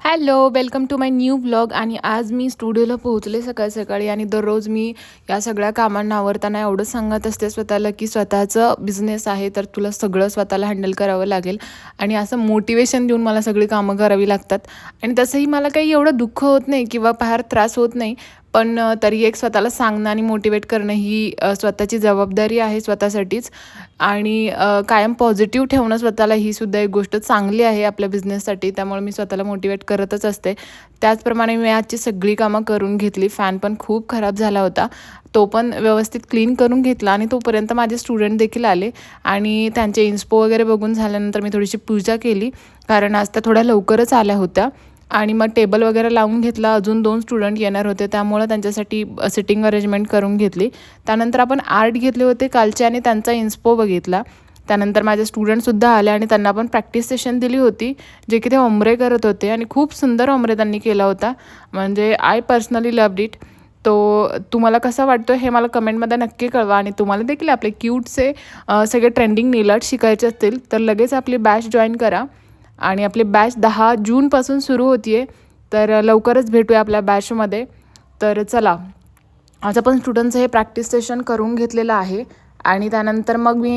Hello, welcome to my new vlog. आणि आज मी स्टुडिओला पोहोचले सकाळी आणि दररोज मी या सगळ्या कामांना आवरताना एवढंच सांगत असते स्वतःला की स्वतःचं बिझनेस आहे तर तुला सगळं स्वतःला हँडल करावं लागेल. आणि असं मोटिवेशन देऊन मला सगळी कामं करावी लागतात. आणि तसंही मला काही एवढं दुःख होत नाही किंवा फार त्रास होत नाही. पण तरी एक स्वतःला सांगणं आणि मोटिवेट करणं ही स्वतःची जबाबदारी आहे स्वतःसाठीच. आणि कायम पॉझिटिव्ह ठेवणं स्वतःला ही सुद्धा एक गोष्ट चांगली आहे आपल्या बिझनेससाठी. त्यामुळे मी स्वतःला मोटिवेट करतच असते. त्याचप्रमाणे मी आजची सगळी कामं करून घेतली. फॅन पण खूप खराब झाला होता, तो पण व्यवस्थित क्लीन करून घेतला. आणि तोपर्यंत माझे स्टुडंट देखील आले आणि त्यांचे इन्स्पो वगैरे बघून झाल्यानंतर मी थोडीशी पूजा केली, कारण आज त्या थोड्या लवकरच आल्या होत्या. आणि मग टेबल वगैरे लावून घेतला. अजून 2 स्टुडंट येणार होते, त्यामुळं त्यांच्यासाठी सिटिंग अरेंजमेंट करून घेतली. त्यानंतर आपण आर्ट घेतले होते कालचे आणि त्यांचा इन्स्पो बघितला. त्यानंतर माझे स्टुडंटसुद्धा आले आणि त्यांना पण प्रॅक्टिस सेशन दिली होती, जे की ते ओम्ब्रे करत होते. आणि खूप सुंदर ओम्ब्रे त्यांनी केला होता. म्हणजे आय पर्सनली लव्हड इट. तो तुम्हाला कसा वाटतो हे मला कमेंटमध्ये नक्की कळवा. आणि तुम्हाला देखील आपले क्यूटचे सगळे ट्रेंडिंग नेल आर्ट शिकायचे असतील तर लगेच आपली बॅच जॉईन करा. आणि आपली बॅच 10 जूनपासून सुरू होती आहे, तर लवकरच भेटूया आपल्या बॅचमध्ये. तर चला, आज आपण स्टुडंटचं हे प्रॅक्टिस सेशन करून घेतलेलं आहे. आणि त्यानंतर मग मी